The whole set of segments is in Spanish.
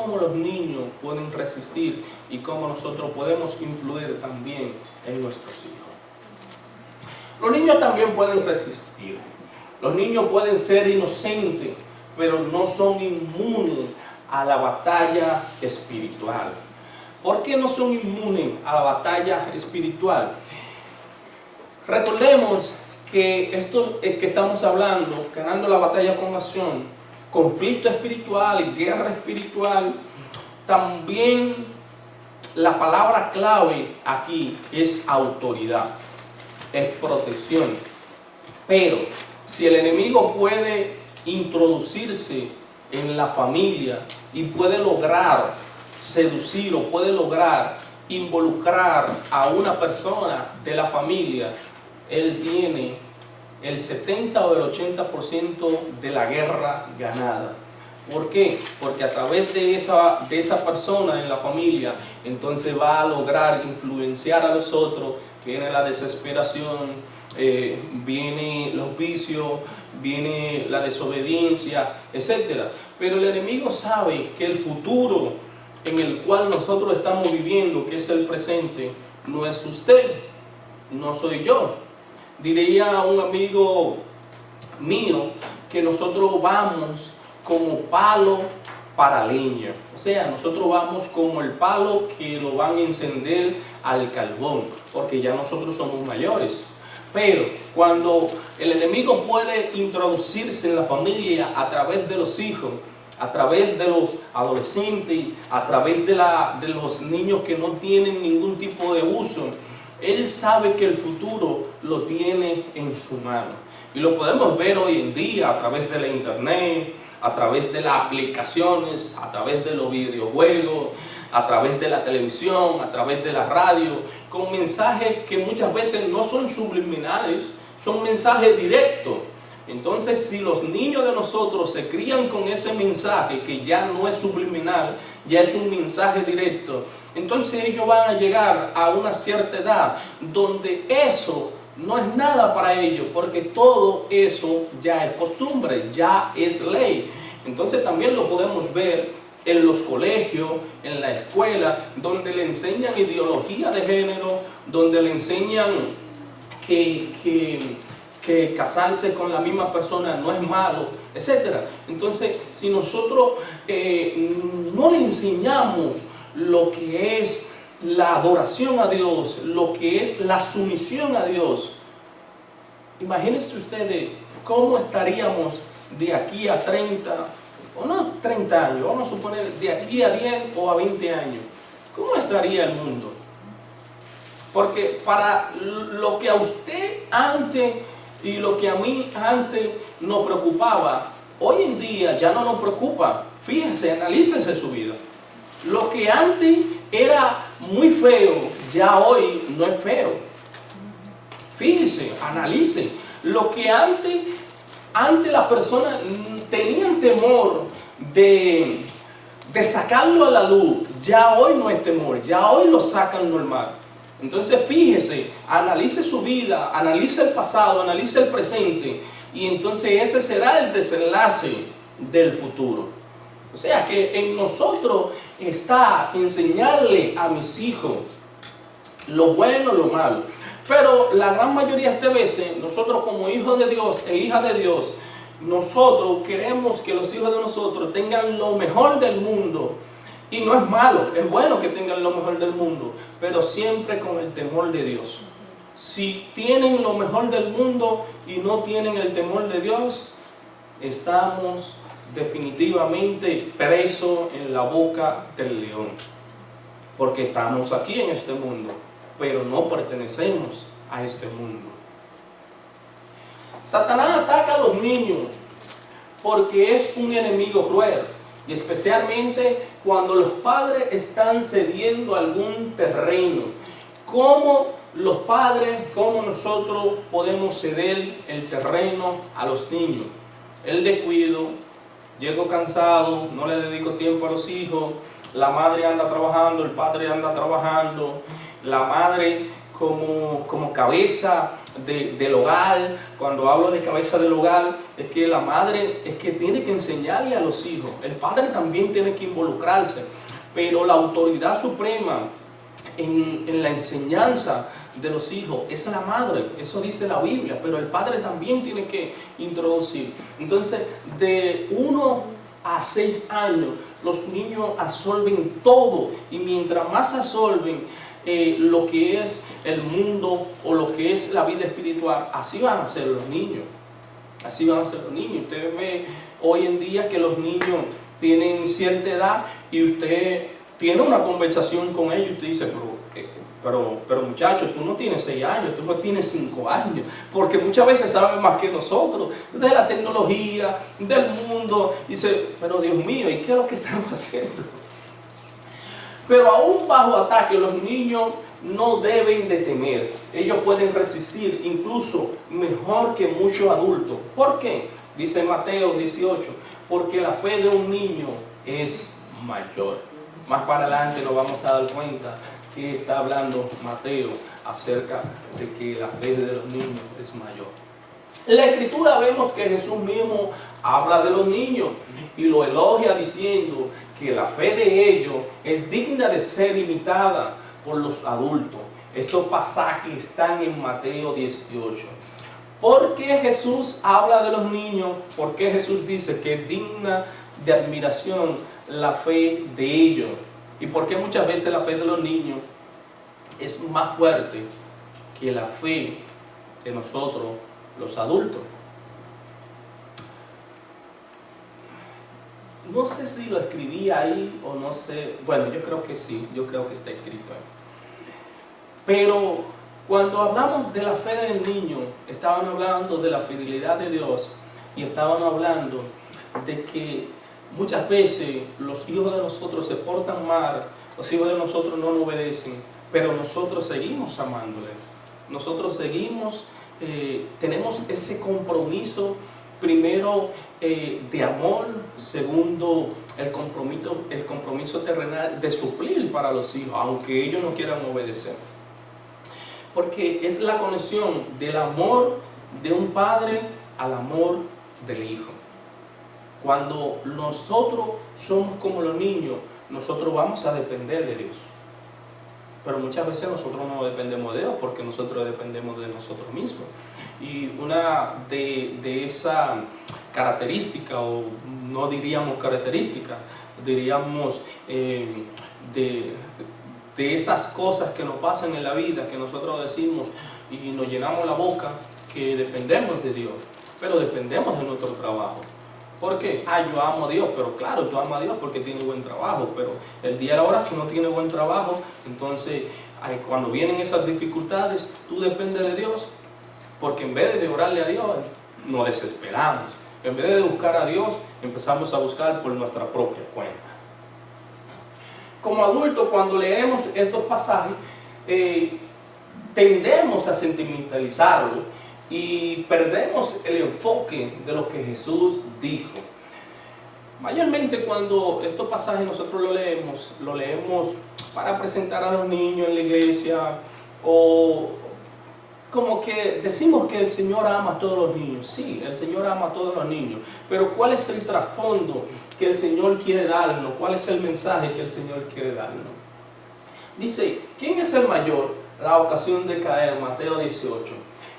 cómo los niños pueden resistir y cómo nosotros podemos influir también en nuestros hijos. Los niños también pueden resistir. Los niños pueden ser inocentes, pero no son inmunes a la batalla espiritual. ¿Por qué no son inmunes a la batalla espiritual? Recordemos que esto que estamos hablando, ganando la batalla con nación, conflicto espiritual, guerra espiritual, también la palabra clave aquí es autoridad, es protección. Pero si el enemigo puede introducirse en la familia y puede lograr seducir o puede lograr involucrar a una persona de la familia, él tiene el 70 o el 80% de la guerra ganada. ¿Por qué? Porque a través de esa persona en la familia, entonces va a lograr influenciar a los otros. Viene la desesperación, viene los vicios, viene la desobediencia, etc. Pero el enemigo sabe que el futuro en el cual nosotros estamos viviendo, que es el presente, no es usted, no soy yo. Diría un amigo mío que nosotros vamos como palo para leña. O sea, nosotros vamos como el palo que lo van a encender al carbón, porque ya nosotros somos mayores. Pero cuando el enemigo puede introducirse en la familia a través de los hijos, a través de los adolescentes, a través de los niños que no tienen ningún tipo de uso, él sabe que el futuro lo tiene en su mano. Y lo podemos ver hoy en día a través de la internet, a través de las aplicaciones, a través de los videojuegos, a través de la televisión, a través de la radio, con mensajes que muchas veces no son subliminales, son mensajes directos. Entonces, si los niños de nosotros se crían con ese mensaje que ya no es subliminal, ya es un mensaje directo, entonces ellos van a llegar a una cierta edad donde eso no es nada para ellos, porque todo eso ya es costumbre, ya es ley. Entonces también lo podemos ver en los colegios, en la escuela, donde le enseñan ideología de género, donde le enseñan que casarse con la misma persona no es malo, etc. Entonces, si nosotros no le enseñamos lo que es la adoración a Dios, lo que es la sumisión a Dios, imagínense ustedes cómo estaríamos de aquí a 30, o no 30 años, vamos a suponer de aquí a 10 o a 20 años. ¿Cómo estaría el mundo? Porque para lo que a usted antes y lo que a mí antes nos preocupaba, hoy en día ya no nos preocupa. Fíjense, analícense su vida. Lo que antes era muy feo, ya hoy no es feo. Fíjense, analicen. Lo que antes las personas tenían temor de sacarlo a la luz, ya hoy no es temor, ya hoy lo sacan normal. Entonces fíjese, analice su vida, analice el pasado, analice el presente, y entonces ese será el desenlace del futuro. O sea que en nosotros está enseñarle a mis hijos lo bueno, lo malo. Pero la gran mayoría de veces, nosotros como hijos de Dios e hijas de Dios, nosotros queremos que los hijos de nosotros tengan lo mejor del mundo. Y no es malo, es bueno que tengan lo mejor del mundo, pero siempre con el temor de Dios. Si tienen lo mejor del mundo y no tienen el temor de Dios, estamos definitivamente presos en la boca del león. Porque estamos aquí en este mundo, pero no pertenecemos a este mundo. Satanás ataca a los niños porque es un enemigo cruel. Y especialmente cuando los padres están cediendo algún terreno. ¿Cómo los padres, cómo nosotros podemos ceder el terreno a los niños? El descuido, llego cansado, no le dedico tiempo a los hijos, la madre anda trabajando, el padre anda trabajando, la madre como cabeza del hogar. Cuando hablo de cabeza del hogar, es que la madre es que tiene que enseñarle a los hijos. El padre también tiene que involucrarse, pero la autoridad suprema en la enseñanza de los hijos es la madre. Eso dice la Biblia, pero el padre también tiene que introducir. Entonces, de 1 a 6 años, los niños absorben todo, y mientras más absorben lo que es el mundo o lo que es la vida espiritual, así van a ser los niños. Así van a ser los niños. Usted ve hoy en día que los niños tienen cierta edad y usted tiene una conversación con ellos y usted dice, pero muchacho, tú no tienes 6 años, tú no tienes 5 años, porque muchas veces saben más que nosotros de la tecnología, del mundo. Y dice, pero Dios mío, ¿y qué es lo que estamos haciendo? Pero aún bajo ataque, los niños no deben de temer. Ellos pueden resistir incluso mejor que muchos adultos. ¿Por qué? Dice Mateo 18, porque la fe de un niño es mayor. Más para adelante nos vamos a dar cuenta que está hablando Mateo acerca de que la fe de los niños es mayor. En la Escritura vemos que Jesús mismo habla de los niños y lo elogia diciendo que la fe de ellos es digna de ser imitada por los adultos. Estos pasajes están en Mateo 18. ¿Por qué Jesús habla de los niños? ¿Por qué Jesús dice que es digna de admiración la fe de ellos? ¿Y por qué muchas veces la fe de los niños es más fuerte que la fe de nosotros, los adultos? No sé si lo escribí ahí o no sé. Bueno, yo creo que sí, yo creo que está escrito ahí. Pero cuando hablamos de la fe del niño, estaban hablando de la fidelidad de Dios y estaban hablando de que muchas veces los hijos de nosotros se portan mal, los hijos de nosotros no nos obedecen, pero nosotros seguimos amándole. Nosotros seguimos, tenemos ese compromiso, primero de amor, segundo el compromiso terrenal de suplir para los hijos, aunque ellos no quieran obedecer. Porque es la conexión del amor de un padre al amor del hijo. Cuando nosotros somos como los niños, nosotros vamos a depender de Dios. Pero muchas veces nosotros no dependemos de Dios porque nosotros dependemos de nosotros mismos. Y una de esas características, o no diríamos características, diríamos de esas cosas que nos pasan en la vida, que nosotros decimos y nos llenamos la boca, que dependemos de Dios, pero dependemos de nuestro trabajo. ¿Por qué? Yo amo a Dios, pero claro, tú amas a Dios porque tienes buen trabajo, pero el día y la hora que no tienes buen trabajo, entonces cuando vienen esas dificultades, tú dependes de Dios, porque en vez de orarle a Dios, nos desesperamos. En vez de buscar a Dios, empezamos a buscar por nuestra propia cuenta. Como adultos, cuando leemos estos pasajes, tendemos a sentimentalizarlo y perdemos el enfoque de lo que Jesús dijo. Mayormente cuando estos pasajes nosotros lo leemos para presentar a los niños en la iglesia, o como que decimos que el Señor ama a todos los niños. Sí, el Señor ama a todos los niños, pero ¿cuál es el trasfondo que el Señor quiere darnos? ¿Cuál es el mensaje que el Señor quiere darnos? Dice, ¿quién es el mayor? La ocasión de caer, Mateo 18.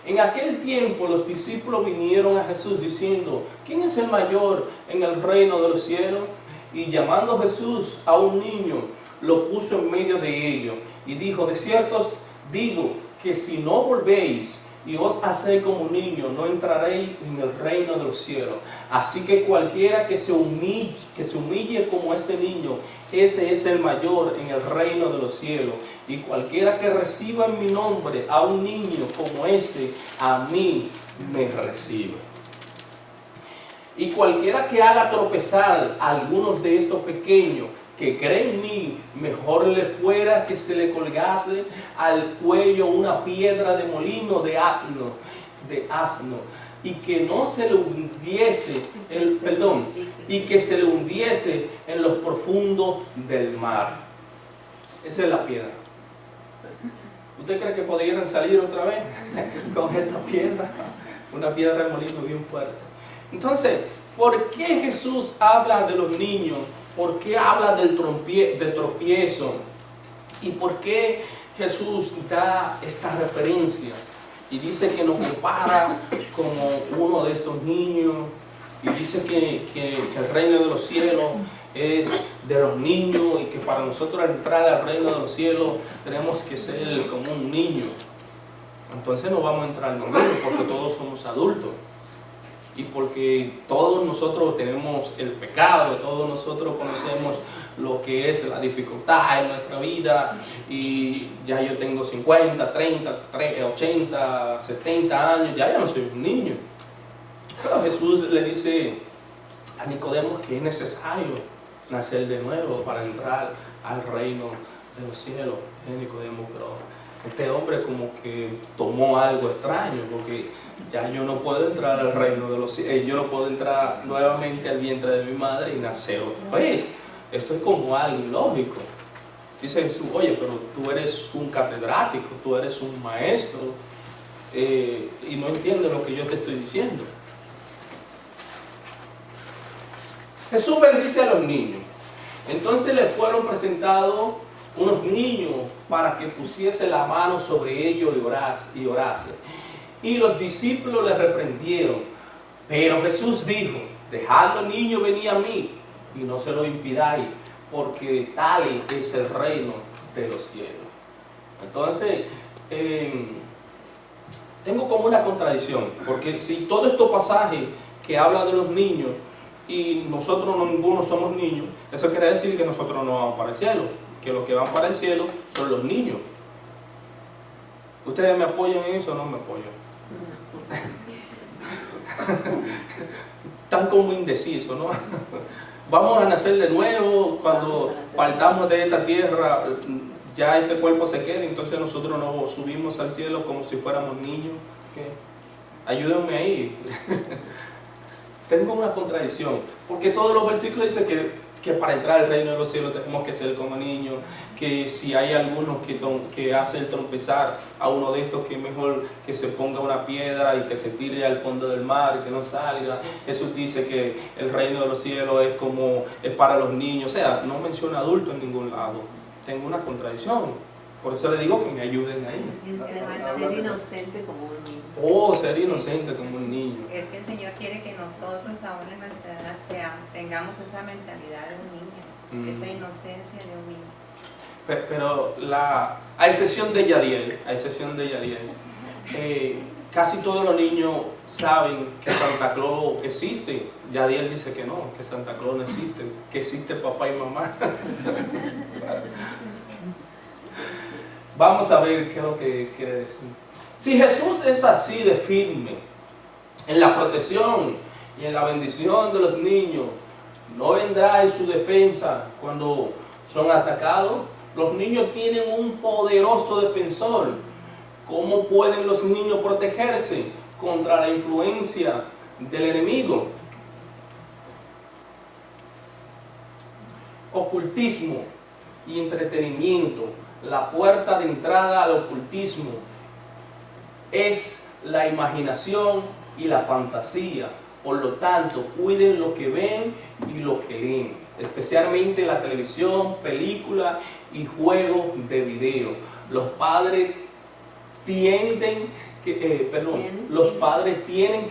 En aquel tiempo los discípulos vinieron a Jesús diciendo, ¿quién es el mayor en el reino de los cielos? Y llamando Jesús a un niño, lo puso en medio de ellos y dijo, de cierto os digo que si no volvéis y os hacéis como niños, no entraréis en el reino de los cielos. Así que cualquiera que se humille como este niño, ese es el mayor en el reino de los cielos. Y cualquiera que reciba en mi nombre a un niño como este, a mí me recibe. Y cualquiera que haga tropezar a algunos de estos pequeños que creen en mí, mejor le fuera que se le colgase al cuello una piedra de molino de asno, y que no se le hundiese, y que se le hundiese en los profundos del mar. Esa es la piedra. ¿Usted cree que podrían salir otra vez con esta piedra? Una piedra de molino bien fuerte. Entonces, ¿por qué Jesús habla de los niños? ¿Por qué habla del tropiezo? ¿Y por qué Jesús da esta referencia? Y dice que nos compara como uno de estos niños. Y dice que el reino de los cielos es de los niños y que para nosotros entrar al reino de los cielos tenemos que ser como un niño. Entonces no vamos a entrar los niños porque todos somos adultos. Y porque todos nosotros tenemos el pecado, todos nosotros conocemos lo que es la dificultad en nuestra vida. Y ya yo tengo 50, 30, 80, 70 años, ya no soy un niño. Pero Jesús le dice a Nicodemo que es necesario nacer de nuevo para entrar al reino de los cielos. Nicodemo, pero este hombre como que tomó algo extraño, porque ya yo no puedo entrar al reino de los cielos, yo no puedo entrar nuevamente al vientre de mi madre y nacer otra vez. Esto es como algo ilógico. Dice Jesús, oye, pero tú eres un catedrático, tú eres un maestro, y no entiendes lo que yo te estoy diciendo. Jesús bendice a los niños. Entonces le fueron presentados unos niños para que pusiese la mano sobre ellos y orase. Y los discípulos le reprendieron. Pero Jesús dijo, dejad los niños venir a mí y no se lo impidáis, porque tal es el reino de los cielos. Entonces, tengo como una contradicción, porque si todos estos pasajes que hablan de los niños y nosotros ninguno somos niños, eso quiere decir que nosotros no vamos para el cielo, que los que van para el cielo son los niños. ¿Ustedes me apoyan en eso o no me apoyan? Están como indecisos, ¿no? Vamos a nacer de nuevo cuando partamos de esta tierra, ya este cuerpo se queda, entonces nosotros nos subimos al cielo como si fuéramos niños. ¿Qué? Ayúdenme ahí. Tengo una contradicción, porque todos los versículos dicen que para entrar al reino de los cielos tenemos que ser como niños, que si hay algunos que hacen tropezar a uno de estos, que mejor que se ponga una piedra y que se tire al fondo del mar y que no salga. Jesús dice que el reino de los cielos es para los niños, o sea, no menciona adultos en ningún lado. Tengo una contradicción. Por eso le digo que me ayuden ahí. Ser inocente como un niño. Oh, ser inocente como un niño. Es que el Señor quiere que nosotros ahora en nuestra edad tengamos esa mentalidad de un niño, esa inocencia de un niño. Pero a excepción de Yadiel, casi todos los niños saben que Santa Claus existe. Yadiel dice que no, que Santa Claus no existe, que existe papá y mamá. Vamos a ver qué es lo que quiere decir. Si Jesús es así de firme en la protección y en la bendición de los niños, ¿no vendrá en su defensa cuando son atacados? Los niños tienen un poderoso defensor. ¿Cómo pueden los niños protegerse contra la influencia del enemigo? Ocultismo y entretenimiento. La puerta de entrada al ocultismo es la imaginación y la fantasía. Por lo tanto, cuiden lo que ven y lo que leen, especialmente la televisión, películas y juegos de video. Los padres tienen que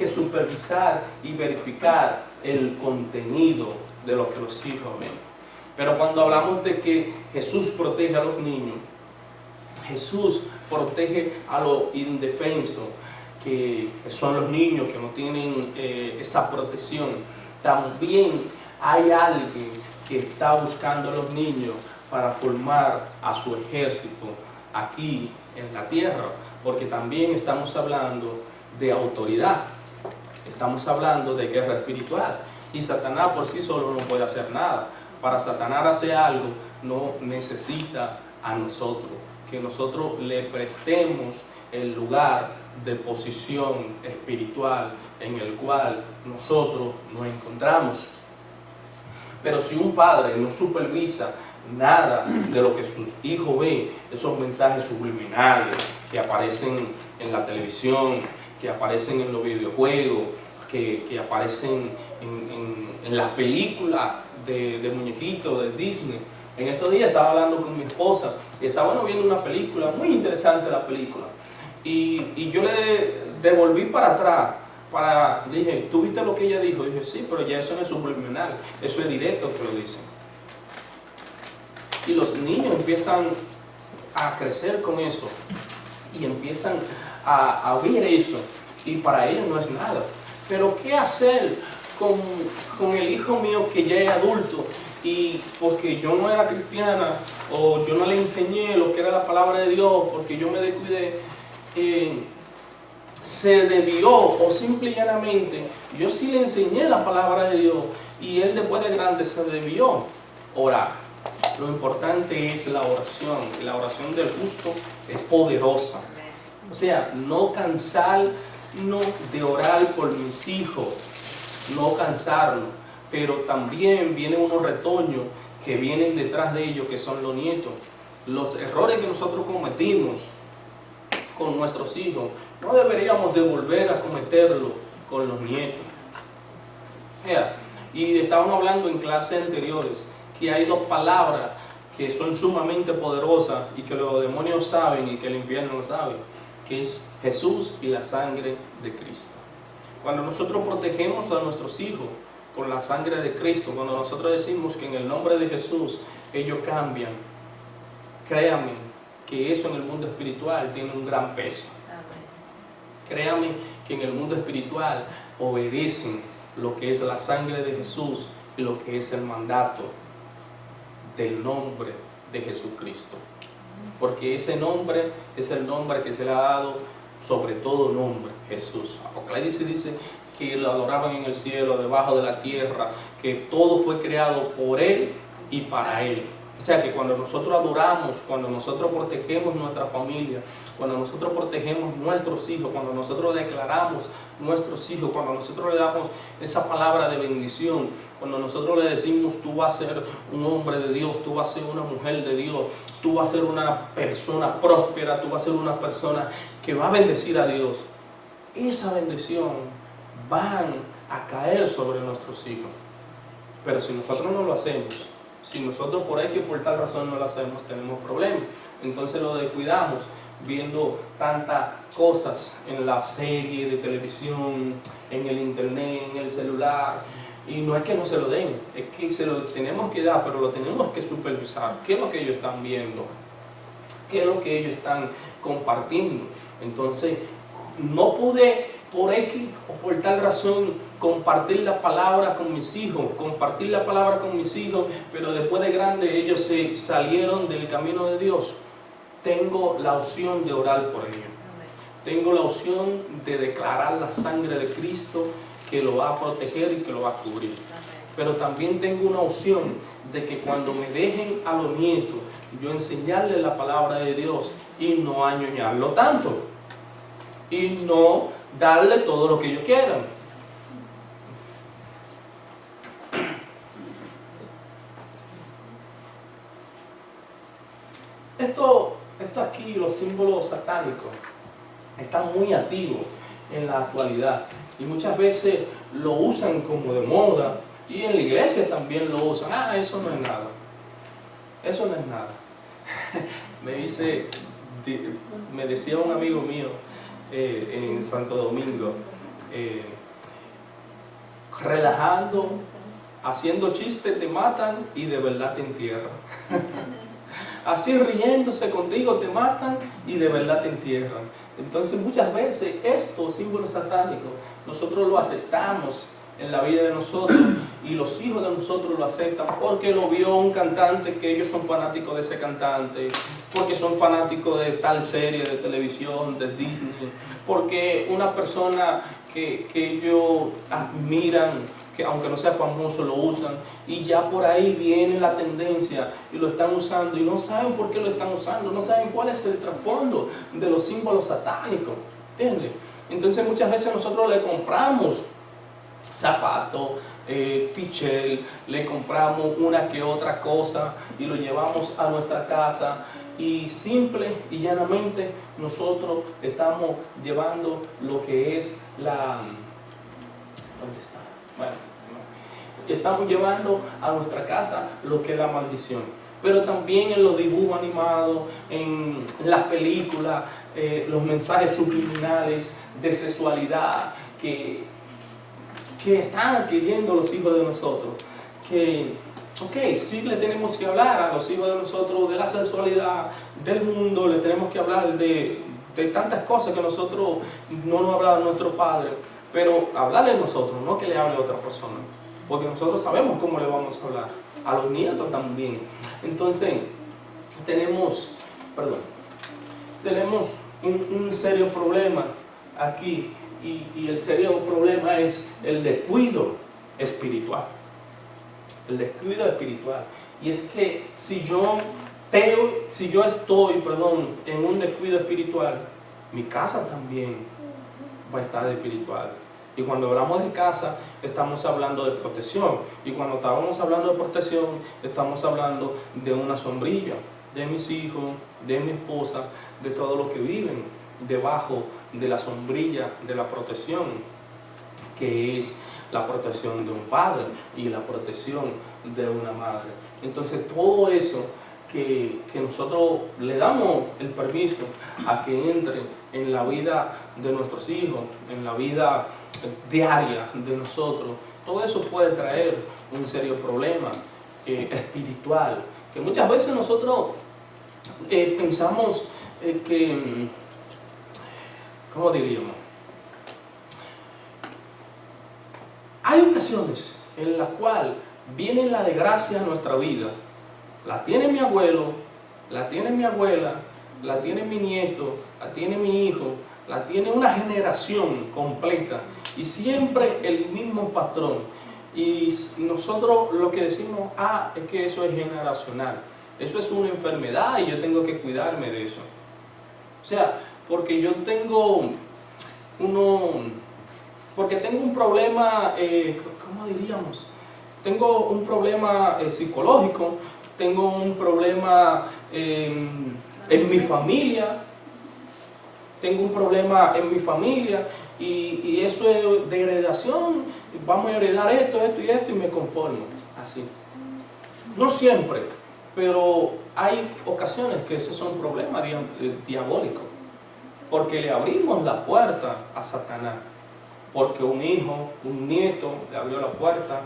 supervisar y verificar el contenido de lo que los hijos ven. Pero cuando hablamos de que Jesús protege a los niños, Jesús protege a los indefensos, que son los niños que no tienen esa protección. También hay alguien que está buscando a los niños para formar a su ejército aquí en la tierra, porque también estamos hablando de autoridad, estamos hablando de guerra espiritual, y Satanás por sí solo no puede hacer nada. Para Satanás hacer algo no necesita a nosotros, que nosotros le prestemos el lugar de posición espiritual en el cual nosotros nos encontramos. Pero si un padre no supervisa nada de lo que sus hijos ven, esos mensajes subliminales que aparecen en la televisión, que aparecen en los videojuegos, que aparecen en las películas de muñequitos de Disney. En estos días estaba hablando con mi esposa y estábamos viendo una película, muy interesante la película, y yo le devolví para atrás. Le dije, ¿tú viste lo que ella dijo? Y dije, sí, pero ya eso no es subliminal, eso es directo que lo dicen. Y los niños empiezan a crecer con eso y empiezan a ver eso, y para ellos no es nada. Pero ¿qué hacer con el hijo mío que ya es adulto y porque yo no era cristiana o yo no le enseñé lo que era la palabra de Dios, porque yo me descuidé, se debió, o simple y llanamente yo sí le enseñé la palabra de Dios y él después de grande se debió orar? Lo importante es la oración, y la oración del justo es poderosa. O sea, no cansarnos de orar por mis hijos, no cansarnos, pero también vienen unos retoños que vienen detrás de ellos, que son los nietos. Los errores que nosotros cometimos con nuestros hijos, no deberíamos de volver a cometerlo con los nietos. Y estábamos hablando en clases anteriores que hay dos palabras que son sumamente poderosas y que los demonios saben y que el infierno no sabe, que es Jesús y la sangre de Cristo. Cuando nosotros protegemos a nuestros hijos con la sangre de Cristo, cuando nosotros decimos que en el nombre de Jesús ellos cambian, créanme que eso en el mundo espiritual tiene un gran peso. Créanme que en el mundo espiritual obedecen lo que es la sangre de Jesús y lo que es el mandato del nombre de Jesucristo. Porque ese nombre es el nombre que se le ha dado sobre todo nombre, Jesús. Apocalipsis dice que lo adoraban en el cielo, debajo de la tierra, que todo fue creado por Él y para Él. O sea que cuando nosotros adoramos, cuando nosotros protegemos nuestra familia, cuando nosotros protegemos nuestros hijos, cuando nosotros declaramos nuestros hijos, cuando nosotros le damos esa palabra de bendición, cuando nosotros le decimos, tú vas a ser un hombre de Dios, tú vas a ser una mujer de Dios, tú vas a ser una persona próspera, tú vas a ser una persona que va a bendecir a Dios, esa bendición van a caer sobre nuestros hijos. Pero si nosotros no lo hacemos, si nosotros por X por tal razón no lo hacemos, tenemos problemas. Entonces lo descuidamos viendo tantas cosas en la serie de televisión, en el internet, en el celular. Y no es que no se lo den, es que se lo tenemos que dar, pero lo tenemos que supervisar. ¿Qué es lo que ellos están viendo? ¿Qué es lo que ellos están compartiendo? Entonces, no pude por X o por tal razón compartir la palabra con mis hijos, pero después de grande ellos se salieron del camino de Dios. Tengo la opción de orar por ellos. Tengo la opción de declarar la sangre de Cristo que lo va a proteger y que lo va a cubrir. Pero también tengo una opción de que cuando me dejen a los nietos, yo enseñarles la palabra de Dios y no añoñarlo tanto. Y no darle todo lo que ellos quieran. Esto aquí, los símbolos satánicos, están muy activos en la actualidad. Y muchas veces lo usan como de moda. Y en la iglesia también lo usan. Eso no es nada. Eso no es nada. Me decía un amigo mío en Santo Domingo, relajando, haciendo chistes, te matan y de verdad te entierran. Así riéndose contigo te matan y de verdad te entierran. Entonces muchas veces estos símbolos satánicos nosotros lo aceptamos en la vida de nosotros y los hijos de nosotros lo aceptan porque lo vio un cantante, que ellos son fanáticos de ese cantante, porque son fanáticos de tal serie de televisión, de Disney, porque una persona que ellos admiran, que aunque no sea famoso, lo usan, y ya por ahí viene la tendencia y lo están usando y no saben por qué lo están usando, no saben cuál es el trasfondo de los símbolos satánicos, ¿entiendes? Entonces muchas veces nosotros le compramos zapatos, t-shirt, le compramos una que otra cosa y lo llevamos a nuestra casa y simple y llanamente nosotros estamos llevando lo que es la... ¿Dónde está? Bueno, estamos llevando a nuestra casa lo que es la maldición. Pero también en los dibujos animados, en las películas, los mensajes subliminales de sexualidad que están adquiriendo los hijos de nosotros. Que, ok, sí le tenemos que hablar a los hijos de nosotros de la sexualidad, del mundo, le tenemos que hablar de tantas cosas que nosotros no nos hablaba nuestro padre, pero hablarle a nosotros, no que le hable a otra persona, porque nosotros sabemos cómo le vamos a hablar, a los nietos también. Entonces, tenemos un serio problema aquí. Y el serio problema es el descuido espiritual. El descuido espiritual. Y es que si yo estoy en un descuido espiritual, mi casa también va a estar espiritual. Y cuando hablamos de casa, estamos hablando de protección. Y cuando estamos hablando de protección, estamos hablando de una sombrilla, de mis hijos, de mi esposa, de todo lo que viven debajo de la sombrilla de la protección, que es la protección de un padre y la protección de una madre. Entonces todo eso que nosotros le damos el permiso a que entre en la vida de nuestros hijos, en la vida diaria de nosotros, todo eso puede traer un serio problema espiritual, que muchas veces nosotros pensamos que, ¿cómo diríamos? Hay ocasiones en las cuales viene la desgracia a nuestra vida. La tiene mi abuelo, la tiene mi abuela, la tiene mi nieto, la tiene mi hijo, la tiene una generación completa y siempre el mismo patrón. Y nosotros lo que decimos, es que eso es generacional. Eso es una enfermedad y yo tengo que cuidarme de eso. O sea, porque yo tengo un problema, ¿cómo diríamos? Tengo un problema psicológico, tengo un problema en mi familia, y eso es de heredación, vamos a heredar esto y me conformo, así. No siempre, pero hay ocasiones que esos son problemas diabólicos, porque le abrimos la puerta a Satanás, porque un hijo, un nieto le abrió la puerta,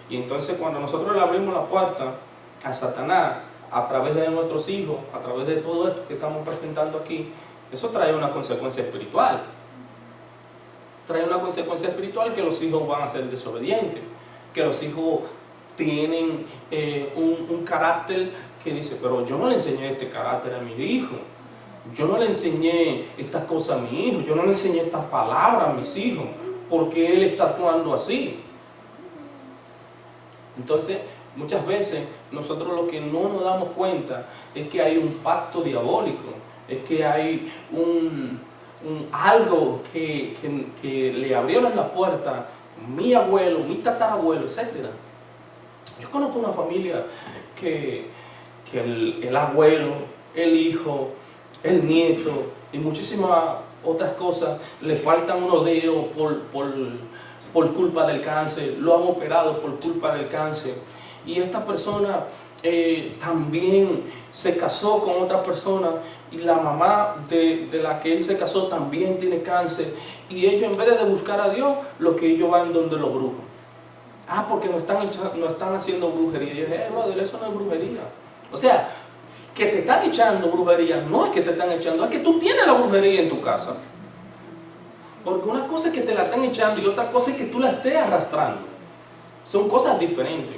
y entonces cuando nosotros le abrimos la puerta a Satanás, a través de nuestros hijos, a través de todo esto que estamos presentando aquí, eso trae una consecuencia espiritual. Trae una consecuencia espiritual, que los hijos van a ser desobedientes, que los hijos tienen un carácter que dice, pero yo no le enseñé este carácter a mi hijo, yo no le enseñé estas cosas a mi hijo, yo no le enseñé estas palabras a mis hijos, porque él está actuando así. Entonces, muchas veces nosotros lo que no nos damos cuenta es que hay un pacto diabólico, es que hay algo que le abrieron la puerta mi abuelo, mi tatarabuelo, etc. Yo conozco una familia que el abuelo, el hijo, el nieto y muchísimas otras cosas le faltan unos dedos por culpa del cáncer, lo han operado por culpa del cáncer, y esta persona también se casó con otra persona y la mamá de la que él se casó también tiene cáncer, y ellos, en vez de buscar a Dios, lo que ellos van donde los brujos. Porque no están haciendo brujería. Y yo dije, brother, eso no es brujería. O sea, que te están echando brujería, no es que te están echando, es que tú tienes la brujería en tu casa. Porque una cosa es que te la están echando y otra cosa es que tú la estés arrastrando. Son cosas diferentes.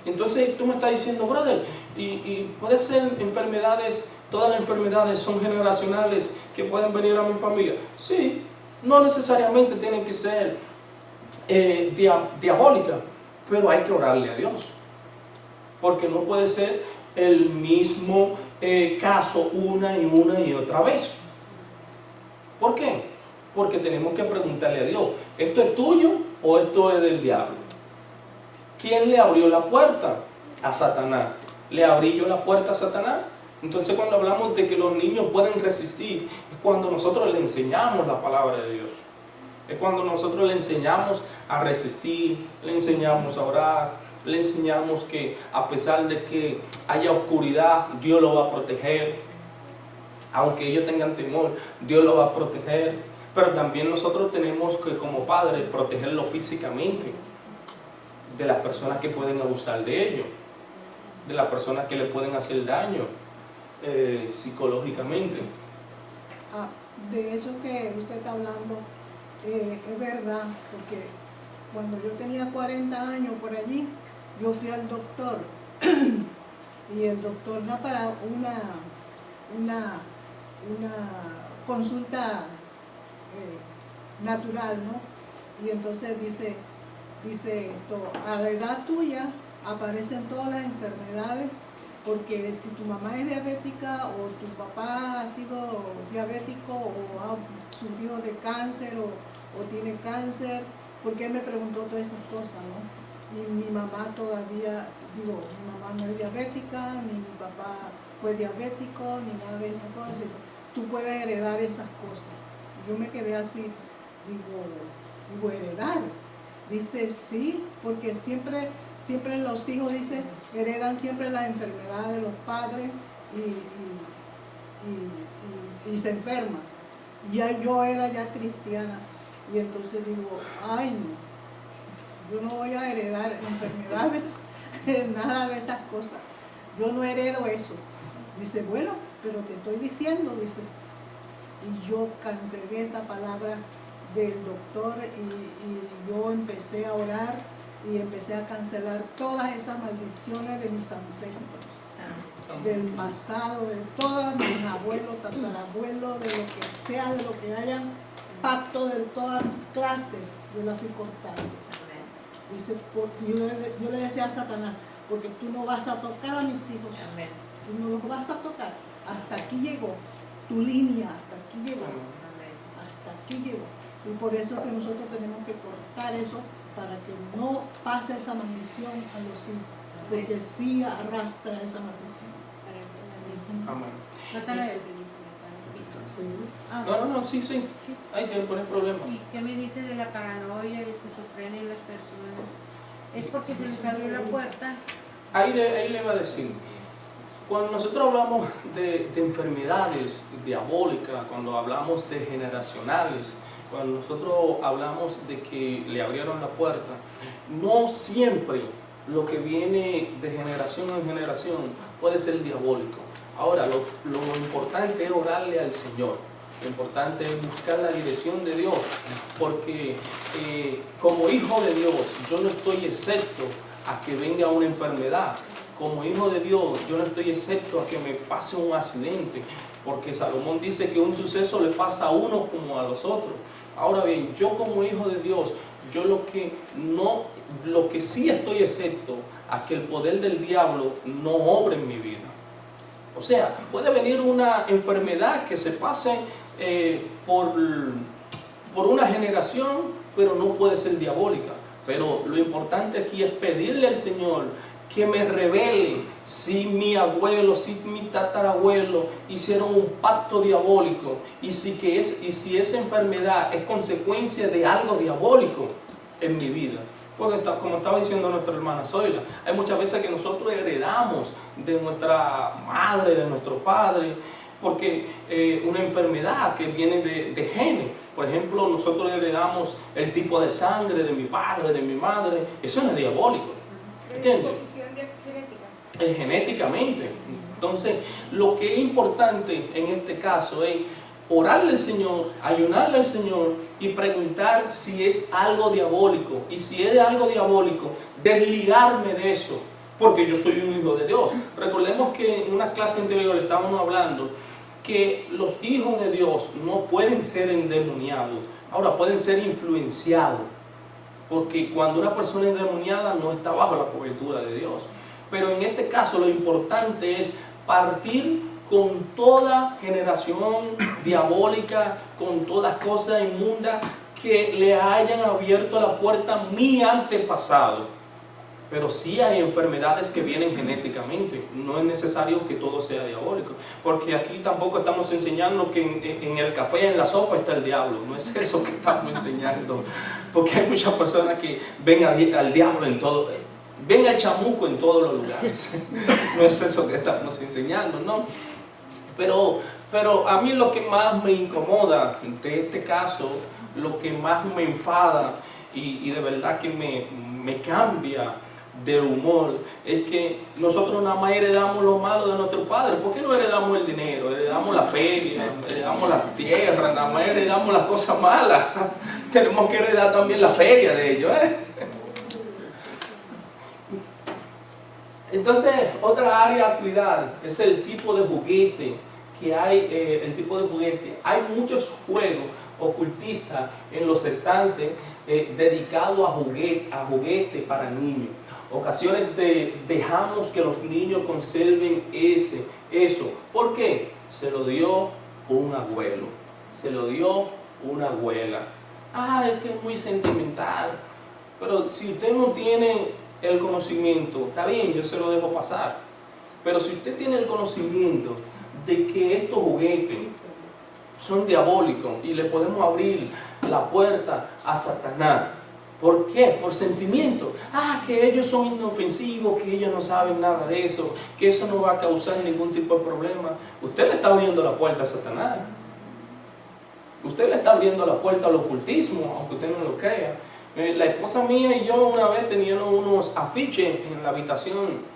Entonces tú me estás diciendo, brother, y puede ser enfermedades, todas las enfermedades son generacionales que pueden venir a mi familia. Sí, no necesariamente tienen que ser diabólicas, pero hay que orarle a Dios. Porque no puede ser el mismo caso una y otra vez. ¿Por qué? Porque tenemos que preguntarle a Dios, ¿esto es tuyo o esto es del diablo? ¿Quién le abrió la puerta? A Satanás. ¿Le abrí yo la puerta a Satanás? Entonces cuando hablamos de que los niños pueden resistir, es cuando nosotros le enseñamos la palabra de Dios. Es cuando nosotros le enseñamos a resistir, le enseñamos a orar, le enseñamos que a pesar de que haya oscuridad, Dios lo va a proteger. Aunque ellos tengan temor, Dios lo va a proteger. Pero también nosotros tenemos que como padres protegerlo físicamente de las personas que pueden abusar de ellos, de las personas que le pueden hacer daño psicológicamente. De eso que usted está hablando, es verdad, porque cuando yo tenía 40 años por allí, yo fui al doctor y el doctor no para una consulta natural, ¿no? Y entonces dice esto, a la edad tuya aparecen todas las enfermedades, porque si tu mamá es diabética o tu papá ha sido diabético o ha sufrido de cáncer o tiene cáncer, porque él me preguntó todas esas cosas, ¿no? Y mi mamá todavía, mi mamá no es diabética, ni mi papá fue diabético, ni nada de esas cosas. Tú puedes heredar esas cosas. Yo me quedé así, digo, heredar. Dice, sí, porque siempre los hijos, dice, heredan siempre las enfermedades de los padres y se enferman. Yo era ya cristiana y entonces digo, ay no, yo no voy a heredar enfermedades, nada de esas cosas. Yo no heredo eso. Dice, bueno, pero te estoy diciendo, dice. Y yo cancelé esa palabra del doctor y yo empecé a orar y empecé a cancelar todas esas maldiciones de mis ancestros, del pasado, de todos mis abuelos, tatarabuelos, de lo que sea, de lo que haya, pacto de toda clase, yo la fui cortando. Dice, yo le decía a Satanás, porque tú no vas a tocar a mis hijos, tú no los vas a tocar, hasta aquí llegó tu línea, hasta aquí llegó, hasta aquí llegó. Y por eso que nosotros tenemos que cortar eso para que no pase esa maldición a los hijos, porque sí arrastra esa maldición. Amén. No, sí. Ahí te pones problema. ¿Y qué me dice de la paranoia, de esquizofrenia en las personas? ¿Es porque se les abrió la puerta? Ahí le va a decir. Cuando nosotros hablamos de enfermedades diabólicas, cuando hablamos de generacionales, cuando nosotros hablamos de que le abrieron la puerta, no siempre lo que viene de generación en generación puede ser diabólico. Ahora, lo importante es orarle al Señor. Lo importante es buscar la dirección de Dios, porque como hijo de Dios, yo no estoy excepto a que venga una enfermedad. Como hijo de Dios, yo no estoy excepto a que me pase un accidente, porque Salomón dice que un suceso le pasa a uno como a los otros. Ahora bien, yo como hijo de Dios, yo lo que sí estoy excepto a que el poder del diablo no obre en mi vida. O sea, puede venir una enfermedad que se pase por una generación, pero no puede ser diabólica. Pero lo importante aquí es pedirle al Señor que me revele si mi abuelo, si mi tatarabuelo hicieron un pacto diabólico y si esa enfermedad es consecuencia de algo diabólico en mi vida. Porque como estaba diciendo nuestra hermana Zoila, hay muchas veces que nosotros heredamos de nuestra madre, de nuestro padre, porque una enfermedad que viene de genes. Por ejemplo, nosotros heredamos el tipo de sangre de mi padre, de mi madre. Eso no es diabólico, ¿entiendes? Es genéticamente. Entonces, lo que es importante en este caso es orarle al Señor, ayunarle al Señor y preguntar si es algo diabólico. Y si es algo diabólico, desligarme de eso, porque yo soy un hijo de Dios. Recordemos que en una clase anterior estábamos hablando que los hijos de Dios no pueden ser endemoniados, ahora pueden ser influenciados, porque cuando una persona es endemoniada no está bajo la cobertura de Dios. Pero en este caso lo importante es partir con toda generación diabólica, con toda cosa inmunda que le hayan abierto la puerta a mi antepasado. Pero sí hay enfermedades que vienen genéticamente. No es necesario que todo sea diabólico. Porque aquí tampoco estamos enseñando que en el café y en la sopa está el diablo. No es eso que estamos enseñando. Porque hay muchas personas que ven al diablo en todo. Ven al chamuco en todos los lugares. No es eso que estamos enseñando, ¿no? Pero a mí lo que más me incomoda de este caso, lo que más me enfada y de verdad que me cambia de humor, es que nosotros nada más heredamos lo malo de nuestros padres. ¿Por qué no heredamos el dinero? Heredamos la feria, heredamos la tierra, nada más heredamos las cosas malas. Tenemos que heredar también la feria de ellos, ¿eh? Entonces, otra área a cuidar es el tipo de juguete que hay, Hay muchos juegos ocultistas en los estantes dedicados a juguete para niños. Ocasiones dejamos que los niños conserven eso. ¿Por qué? Se lo dio un abuelo, se lo dio una abuela. Es que es muy sentimental. Pero si usted no tiene el conocimiento, está bien, yo se lo dejo pasar. Pero si usted tiene el conocimiento de que estos juguetes son diabólicos y le podemos abrir la puerta a Satanás. ¿Por qué? Por sentimiento. Que ellos son inofensivos, que ellos no saben nada de eso, que eso no va a causar ningún tipo de problema. Usted le está abriendo la puerta a Satanás. Usted le está abriendo la puerta al ocultismo, aunque usted no lo crea. La esposa mía y yo una vez teníamos unos afiches en la habitación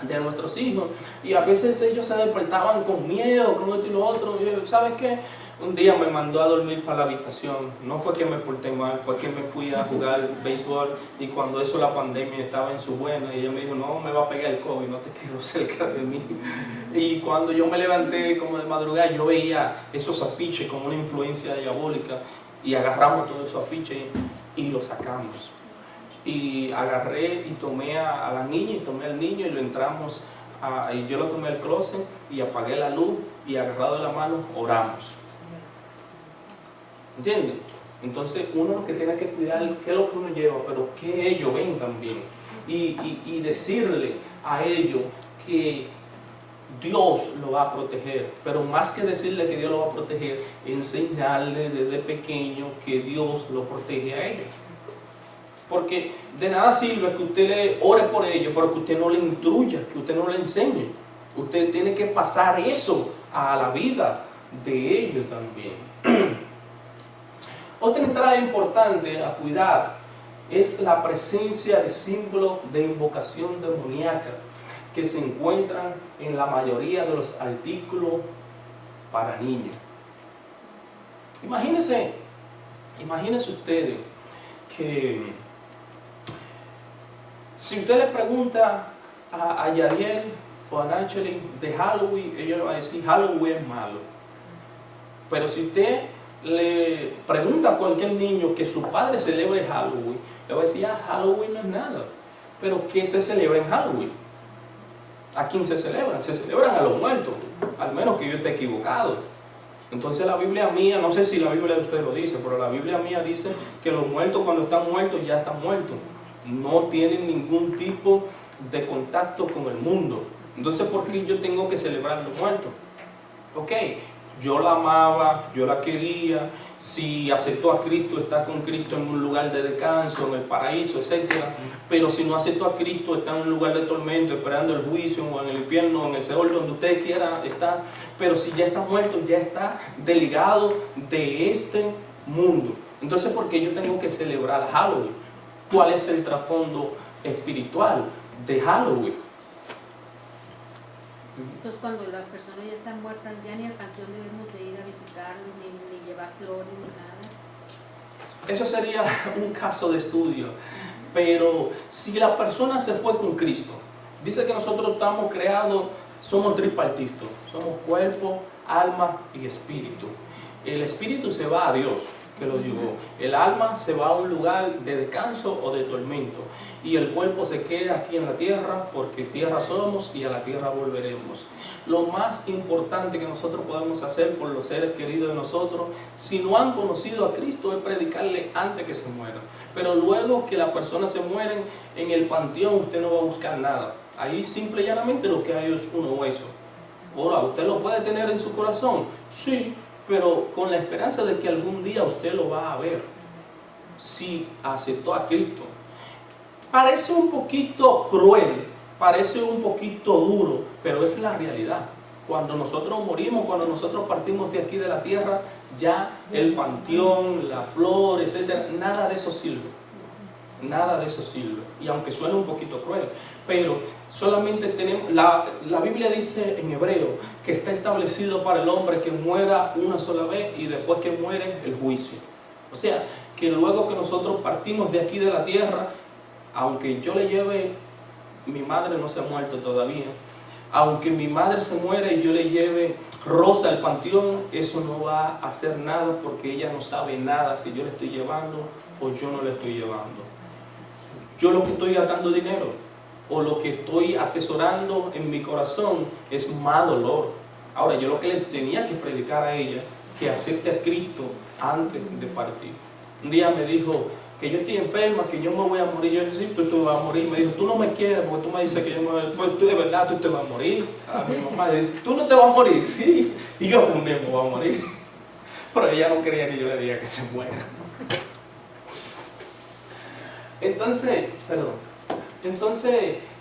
de nuestros hijos y a veces ellos se despertaban con miedo, con esto y lo otro. Y yo, ¿sabes qué? Un día me mandó a dormir para la habitación. No fue que me porté mal, fue que me fui a jugar béisbol y cuando eso la pandemia estaba en su buena y ella me dijo, no, me va a pegar el COVID, no te quiero cerca de mí. Y cuando yo me levanté como de madrugada, yo veía esos afiches como una influencia diabólica y agarramos todos esos afiches y los sacamos. Y agarré y tomé a la niña y tomé al niño y lo entramos, y yo lo tomé al closet y apagué la luz y agarrado de la mano oramos. ¿Entienden? Entonces uno lo que tiene que cuidar qué es lo que uno lleva, pero que ellos ven también. Y decirle a ellos que Dios lo va a proteger, pero más que decirle que Dios lo va a proteger, enseñarle desde pequeño que Dios lo protege a ellos. Porque de nada sirve que usted le ore por ellos, pero que usted no le instruya, que usted no le enseñe. Usted tiene que pasar eso a la vida de ellos también. Otra entrada importante a cuidar es la presencia de símbolos de invocación demoníaca que se encuentran en la mayoría de los artículos para niños. Imagínense ustedes que si usted le pregunta a Yadiel o a Nacheli de Halloween, ellos le van a decir Halloween es malo. Pero si usted le pregunta a cualquier niño que su padre celebre Halloween, le va a decir, Halloween no es nada. Pero ¿qué se celebra en Halloween? ¿A quién se celebran? Se celebran a los muertos, al menos que yo esté equivocado. Entonces la Biblia mía, no sé si la Biblia de usted lo dice, pero la Biblia mía dice que los muertos cuando están muertos ya están muertos. No tienen ningún tipo de contacto con el mundo. Entonces, ¿por qué yo tengo que celebrar los muertos? Ok, yo la amaba, yo la quería, si aceptó a Cristo, está con Cristo en un lugar de descanso, en el paraíso, etc. Pero si no aceptó a Cristo, está en un lugar de tormento, esperando el juicio, o en el infierno, o en el Seol, donde usted quiera estar. Pero si ya está muerto, ya está desligado de este mundo. Entonces, ¿por qué yo tengo que celebrar Halloween? ¿Cuál es el trasfondo espiritual de Halloween? Entonces cuando las personas ya están muertas, ya ni al panteón debemos de ir a visitarlos, ni llevar flores, ni nada. Eso sería un caso de estudio. Pero si la persona se fue con Cristo, dice que nosotros estamos creados, somos tripartitos, somos cuerpo, alma y espíritu. El espíritu se va a Dios, que lo llevó. El alma se va a un lugar de descanso o de tormento, y el cuerpo se queda aquí en la tierra, porque tierra somos y a la tierra volveremos. Lo más importante que nosotros podemos hacer por los seres queridos de nosotros, si no han conocido a Cristo, es predicarle antes que se mueran. Pero luego que las personas se mueren, en el panteón usted no va a buscar nada. Ahí simple y llanamente lo que hay es unos huesos. Ahora, ¿usted lo puede tener en su corazón? Sí, pero con la esperanza de que algún día usted lo va a ver, si aceptó a Cristo. Parece un poquito cruel, parece un poquito duro, pero es la realidad. Cuando nosotros morimos, cuando nosotros partimos de aquí de la tierra, ya el panteón, la flor, etcétera, nada de eso sirve. Nada de eso sirve. Y aunque suene un poquito cruel, pero solamente tenemos, la Biblia dice en Hebreo que está establecido para el hombre que muera una sola vez y después que muere el juicio. O sea, que luego que nosotros partimos de aquí de la tierra, aunque yo le lleve, mi madre no se ha muerto todavía, aunque mi madre se muera y yo le lleve rosa al panteón, eso no va a hacer nada, porque ella no sabe nada si yo le estoy llevando o yo no le estoy llevando. Yo lo que estoy gastando dinero o lo que estoy atesorando en mi corazón es más dolor. Ahora, yo lo que le tenía que predicar a ella, que acepte a Cristo antes de partir. Un día me dijo que yo estoy enferma, que yo me voy a morir. Yo dije, sí, tú vas a morir. Me dijo, tú no me quieres porque tú me dices que yo me voy a morir. Pues tú de verdad, tú te vas a morir. A mi mamá le dice, tú no te vas a morir, sí. Y yo también me voy a morir. Pero ella no quería que yo le diga que se muera. Entonces,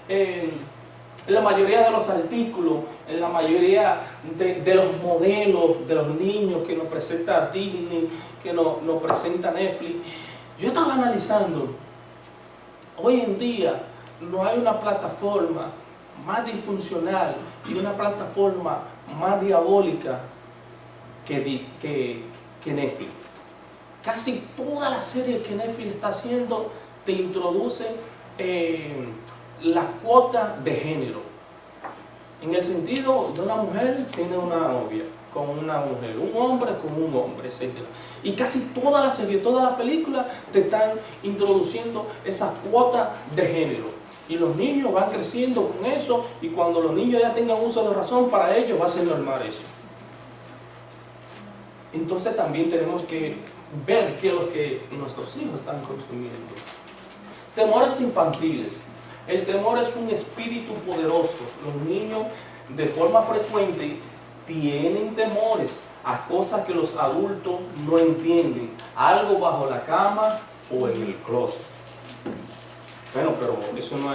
en la mayoría de los artículos, en la mayoría de los modelos de los niños que nos presenta Disney, que nos presenta Netflix, yo estaba analizando, hoy en día no hay una plataforma más disfuncional y una plataforma más diabólica que Netflix. Casi todas las series que Netflix está haciendo te introducen la cuota de género, en el sentido de una mujer tiene una novia con una mujer, un hombre con un hombre, etc. Y casi toda la serie, toda la película te están introduciendo esa cuota de género. Y los niños van creciendo con eso, y cuando los niños ya tengan uso de razón, para ellos va a ser normal eso. Entonces también tenemos que ver qué es lo que nuestros hijos están consumiendo. Temores infantiles. El temor es un espíritu poderoso. Los niños de forma frecuente tienen temores a cosas que los adultos no entienden. Algo bajo la cama o en el closet. Bueno, pero eso no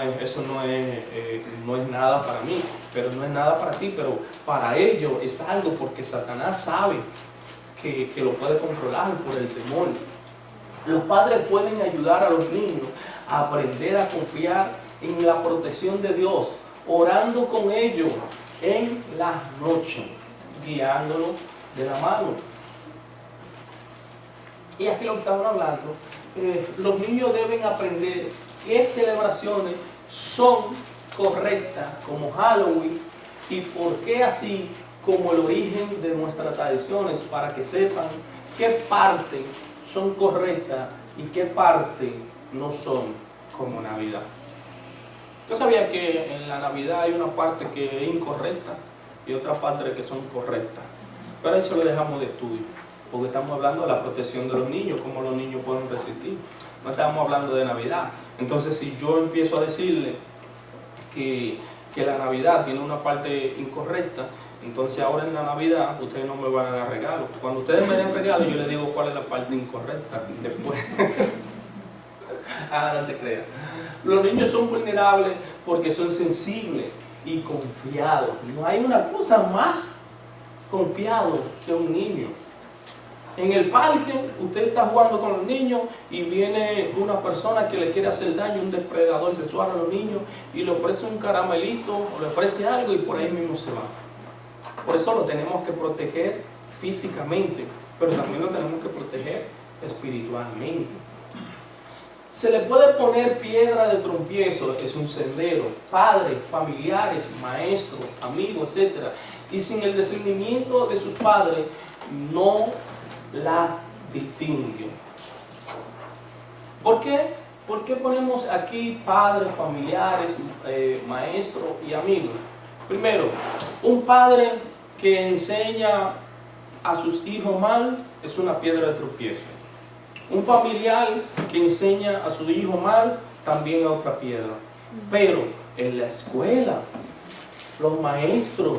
es nada para mí, pero no es nada para ti, pero para ellos es algo, porque Satanás sabe que lo puede controlar por el temor. Los padres pueden ayudar a los niños a aprender a confiar en la protección de Dios, orando con ellos en las noches, guiándolos de la mano. Y aquí lo que estamos hablando, los niños deben aprender qué celebraciones son correctas, como Halloween, y por qué así como el origen de nuestras tradiciones, para que sepan qué partes son correctas y qué partes no son, como Navidad. Yo sabía que en la Navidad hay una parte que es incorrecta y otra parte que son correctas, pero eso lo dejamos de estudio, porque estamos hablando de la protección de los niños, cómo los niños pueden resistir. No estamos hablando de Navidad. Entonces, si yo empiezo a decirle que la Navidad tiene una parte incorrecta, entonces ahora en la Navidad ustedes no me van a dar regalos. Cuando ustedes me den regalos, yo les digo cuál es la parte incorrecta después. No se crean. Los niños son vulnerables porque son sensibles y confiados. No hay una cosa más confiado que un niño. En el parque, usted está jugando con los niños y viene una persona que le quiere hacer daño, un depredador sexual a los niños, y le ofrece un caramelito o le ofrece algo y por ahí mismo se va. Por eso lo tenemos que proteger físicamente, pero también lo tenemos que proteger espiritualmente. Se le puede poner piedra de tropiezo, es un sendero, padres, familiares, maestros, amigos, etc. Y sin el discernimiento de sus padres, no las distingue. ¿Por qué? ¿Por qué ponemos aquí padres, familiares, maestros y amigos? Primero, un padre que enseña a sus hijos mal es una piedra de tropiezo. Un familiar que enseña a su hijo mal también es otra piedra. Pero en la escuela, los maestros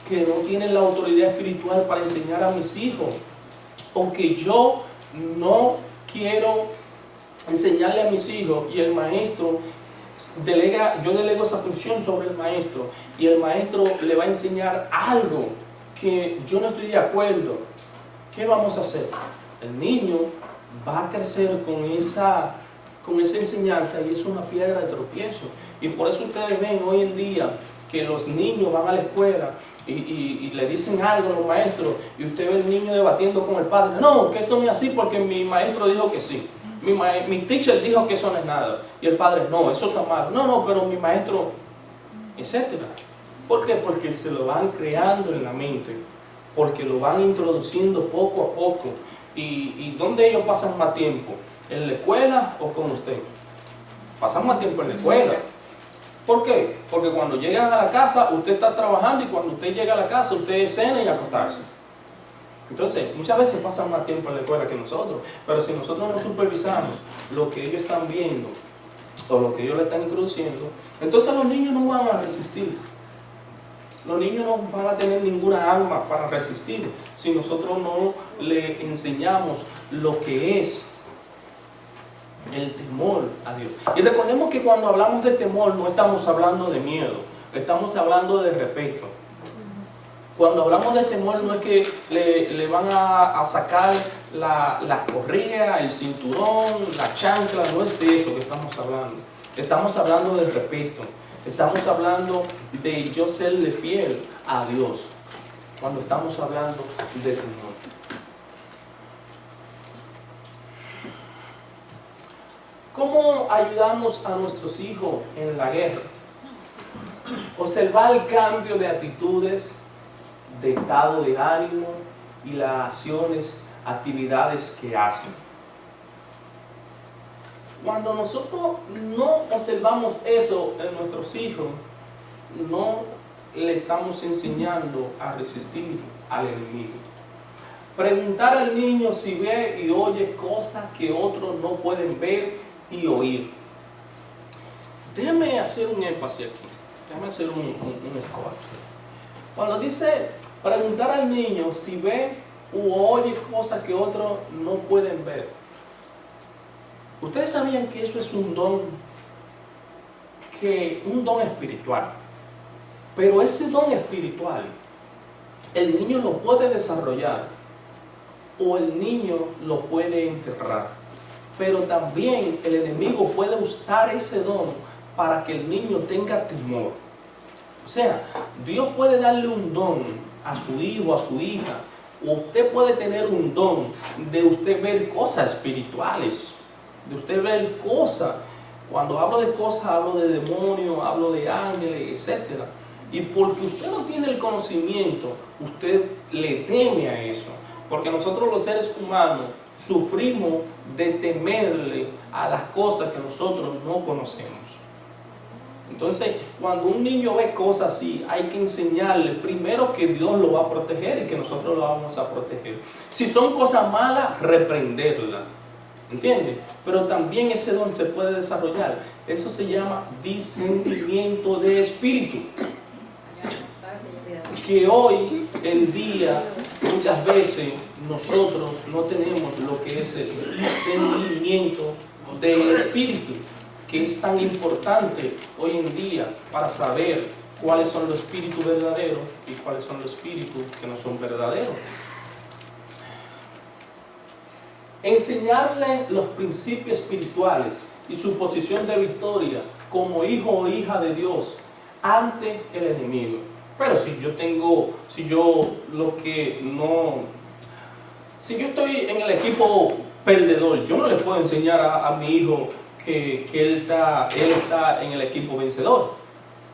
que no tienen la autoridad espiritual para enseñar a mis hijos, o que yo no quiero enseñarle a mis hijos y el maestro yo delego esa función sobre el maestro y el maestro le va a enseñar algo que yo no estoy de acuerdo, ¿qué vamos a hacer? El niño va a crecer con esa enseñanza y es una piedra de tropiezo. Y por eso ustedes ven hoy en día que los niños van a la escuela y le dicen algo a los maestros y usted ve el niño debatiendo con el padre. No, que esto no es así porque mi maestro dijo que sí. Mi teacher dijo que eso no es nada. Y el padre, no, eso está mal. No, pero mi maestro, etc. ¿Por qué? Porque se lo van creando en la mente. Porque lo van introduciendo poco a poco. ¿Y dónde ellos pasan más tiempo? ¿En la escuela o con usted? Pasan más tiempo en la escuela. ¿Por qué? Porque cuando llegan a la casa, usted está trabajando y cuando usted llega a la casa, usted cena y acostarse. Entonces, muchas veces pasan más tiempo en la escuela que nosotros, pero si nosotros no supervisamos lo que ellos están viendo o lo que ellos le están introduciendo, entonces los niños no van a resistir. Los niños no van a tener ninguna arma para resistir si nosotros no le enseñamos lo que es el temor a Dios. Y recordemos que cuando hablamos de temor no estamos hablando de miedo, estamos hablando de respeto. Cuando hablamos de temor no es que le van a sacar la correa, el cinturón, la chancla, no es de eso que estamos hablando. Estamos hablando de respeto, estamos hablando de yo serle fiel a Dios, cuando estamos hablando de temor. ¿Cómo ayudamos a nuestros hijos en la guerra? Observar el cambio de actitudes, de estado de ánimo y las acciones, actividades que hacen. Cuando nosotros no observamos eso en nuestros hijos, no le estamos enseñando a resistir al enemigo. Preguntar al niño si ve y oye cosas que otros no pueden ver y oír. Déjame hacer un énfasis aquí, déjame hacer un spot. Cuando dice preguntar al niño si ve u oye cosas que otros no pueden ver. Ustedes sabían que eso es un don espiritual. Pero ese don espiritual, el niño lo puede desarrollar o el niño lo puede enterrar. Pero también el enemigo puede usar ese don para que el niño tenga temor. O sea, Dios puede darle un don a su hijo, a su hija. Usted puede tener un don de usted ver cosas espirituales, de usted ver cosas. Cuando hablo de cosas, hablo de demonios, hablo de ángeles, etc. Y porque usted no tiene el conocimiento, usted le teme a eso. Porque nosotros los seres humanos sufrimos de temerle a las cosas que nosotros no conocemos. Entonces, cuando un niño ve cosas así, hay que enseñarle primero que Dios lo va a proteger y que nosotros lo vamos a proteger. Si son cosas malas, reprenderlas. ¿Entiendes? Pero también ese don se puede desarrollar. Eso se llama discernimiento de espíritu. Que hoy en día, muchas veces, nosotros no tenemos lo que es el discernimiento de espíritu, que es tan importante hoy en día para saber cuáles son los espíritus verdaderos y cuáles son los espíritus que no son verdaderos. Enseñarle los principios espirituales y su posición de victoria como hijo o hija de Dios ante el enemigo. Pero si yo estoy en el equipo perdedor, yo no le puedo enseñar a mi hijo que él está en el equipo vencedor.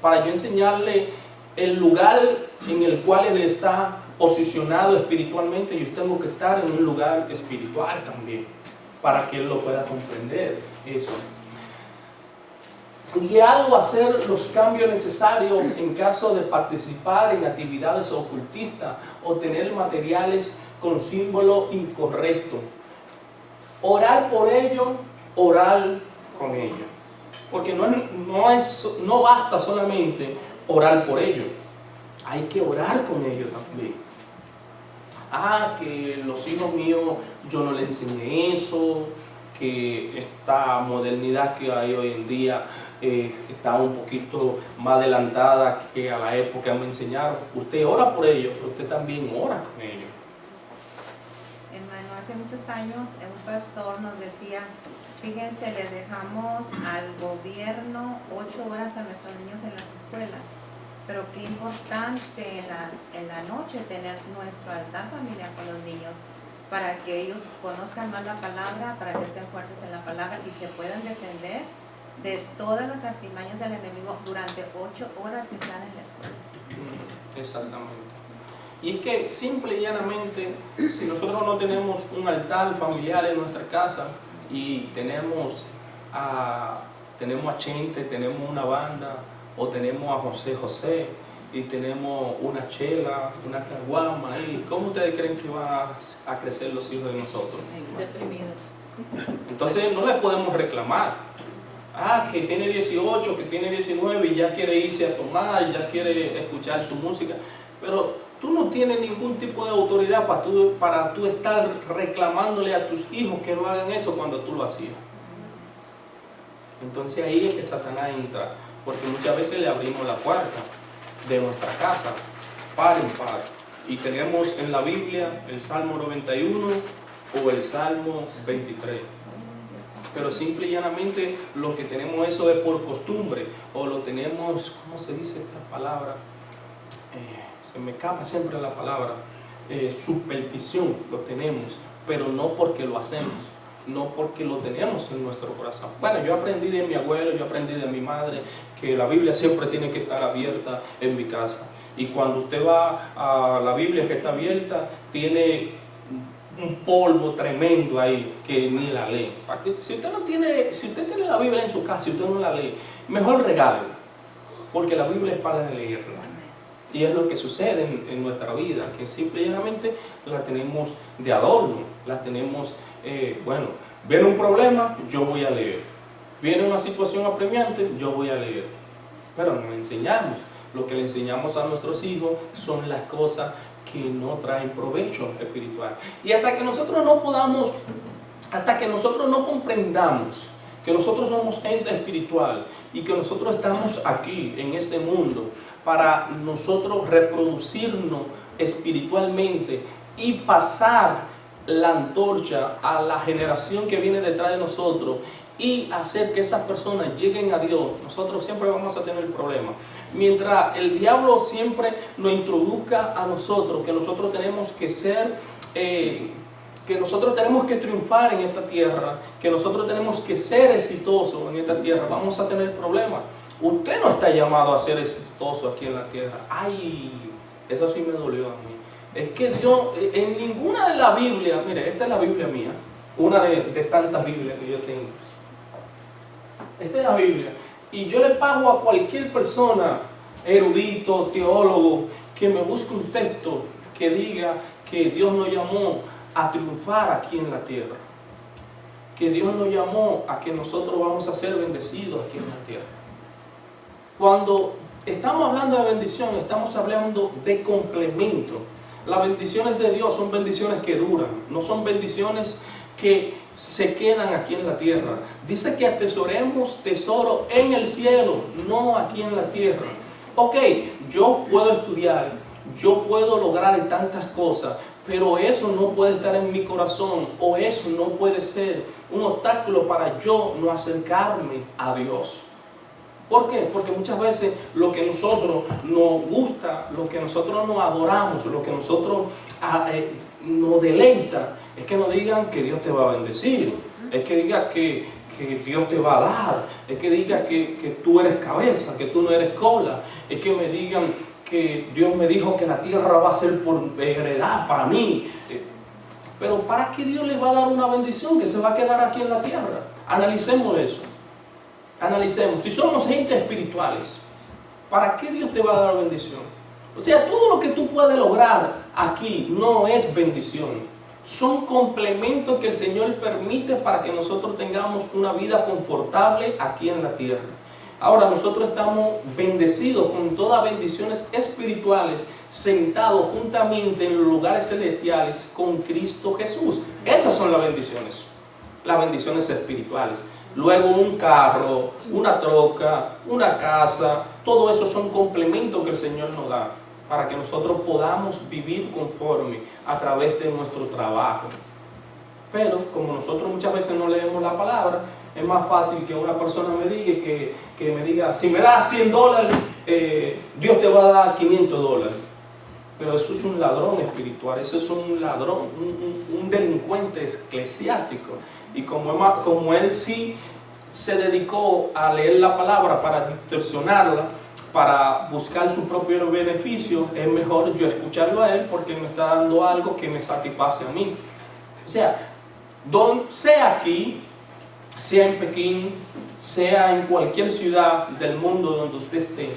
Para yo enseñarle el lugar en el cual él está posicionado espiritualmente, yo tengo que estar en un lugar espiritual también, para que él lo pueda comprender eso. Y algo hacer los cambios necesarios en caso de participar en actividades ocultistas o tener materiales con símbolo incorrecto. Orar por ello, orar con ello. Porque no basta solamente orar por ello, hay que orar con ello también. Que los hijos míos yo no les enseñé eso, que esta modernidad que hay hoy en día está un poquito más adelantada que a la época me enseñaron. Usted ora por ellos, pero usted también ora con ellos. Hermano, hace muchos años un pastor nos decía, fíjense, les dejamos al gobierno 8 horas a nuestros niños en las escuelas, pero qué importante en la noche tener nuestro altar familiar con los niños, para que ellos conozcan más la palabra, para que estén fuertes en la palabra y se puedan defender de todas las artimañas del enemigo durante 8 horas que están en la escuela. Exactamente. Y es que simple y llanamente, si nosotros no tenemos un altar familiar en nuestra casa y tenemos a Chente, tenemos una banda, o tenemos a José José, y tenemos una chela, una caguama, y ¿cómo ustedes creen que van a crecer los hijos de nosotros? Deprimidos. Entonces no les podemos reclamar. Que tiene 18, que tiene 19 y ya quiere irse a tomar, ya quiere escuchar su música, pero tú no tienes ningún tipo de autoridad para tú estar reclamándole a tus hijos que no hagan eso cuando tú lo hacías. Entonces ahí es que Satanás entra, porque muchas veces le abrimos la puerta de nuestra casa, par en par, y tenemos en la Biblia el Salmo 91 o el Salmo 23. Pero simple y llanamente lo que tenemos eso es por costumbre, o lo tenemos, ¿cómo se dice esta palabra? Se me escapa siempre la palabra, superstición, lo tenemos, pero no porque lo hacemos, no porque lo tenemos en nuestro corazón. Bueno, yo aprendí de mi abuelo, yo aprendí de mi madre, que la Biblia siempre tiene que estar abierta en mi casa. Y cuando usted va a la Biblia que está abierta, tiene un polvo tremendo ahí que ni la lee. Si usted tiene la Biblia en su casa y usted no la lee, mejor regálela, porque la Biblia es para leerla. Y es lo que sucede en nuestra vida, que simplemente la tenemos de adorno, la tenemos, viene un problema, yo voy a leer. Viene una situación apremiante, yo voy a leer. Pero no enseñamos. Lo que le enseñamos a nuestros hijos son las cosas que no traen provecho espiritual. Y hasta que nosotros no comprendamos que nosotros somos ente espiritual y que nosotros estamos aquí en este mundo para nosotros reproducirnos espiritualmente y pasar la antorcha a la generación que viene detrás de nosotros y hacer que esas personas lleguen a Dios, nosotros siempre vamos a tener problemas. Mientras el diablo siempre nos introduzca a nosotros, que nosotros tenemos que ser, que nosotros tenemos que triunfar en esta tierra, que nosotros tenemos que ser exitosos en esta tierra, vamos a tener problemas. Usted no está llamado a ser exitoso aquí en la tierra. Ay, eso sí me dolió a mí. Es que Dios, en ninguna de las Biblias, mire, esta es la Biblia mía, una de tantas Biblias que yo tengo. Esta es la Biblia. Y yo le pago a cualquier persona, erudito, teólogo, que me busque un texto que diga que Dios nos llamó a triunfar aquí en la tierra. Que Dios nos llamó a que nosotros vamos a ser bendecidos aquí en la tierra. Cuando estamos hablando de bendición, estamos hablando de complemento. Las bendiciones de Dios son bendiciones que duran, no son bendiciones que se quedan aquí en la tierra. Dice que atesoremos tesoro en el cielo, no aquí en la tierra. Ok, yo puedo estudiar, yo puedo lograr tantas cosas, pero eso no puede estar en mi corazón, o eso no puede ser un obstáculo para yo no acercarme a Dios. ¿Por qué? Porque muchas veces lo que nosotros nos gusta, lo que nosotros nos adoramos, lo que nosotros nos deleita, es que nos digan que Dios te va a bendecir, es que diga que Dios te va a dar, es que diga que tú eres cabeza, que tú no eres cola, es que me digan que Dios me dijo que la tierra va a ser por heredad para mí. Pero ¿para qué Dios le va a dar una bendición que se va a quedar aquí en la tierra? Analicemos eso. Analicemos. Si somos gente espirituales, ¿para qué Dios te va a dar bendición? O sea, todo lo que tú puedes lograr aquí no es bendición. Son complementos que el Señor permite para que nosotros tengamos una vida confortable aquí en la tierra. Ahora nosotros estamos bendecidos con todas bendiciones espirituales, sentados juntamente en los lugares celestiales con Cristo Jesús. Esas son las bendiciones espirituales. Luego un carro, una troca, una casa, todo eso son complementos que el Señor nos da para que nosotros podamos vivir conforme a través de nuestro trabajo. Pero como nosotros muchas veces no leemos la palabra, es más fácil que una persona me diga que me diga, si me das $100, Dios te va a dar $500. Pero eso es un ladrón espiritual, eso es un ladrón, un delincuente eclesiástico. Y como él sí se dedicó a leer la palabra para distorsionarla, para buscar su propio beneficio, es mejor yo escucharlo a él porque me está dando algo que me satisface a mí. O sea, sea aquí, sea en Pekín, sea en cualquier ciudad del mundo donde usted esté,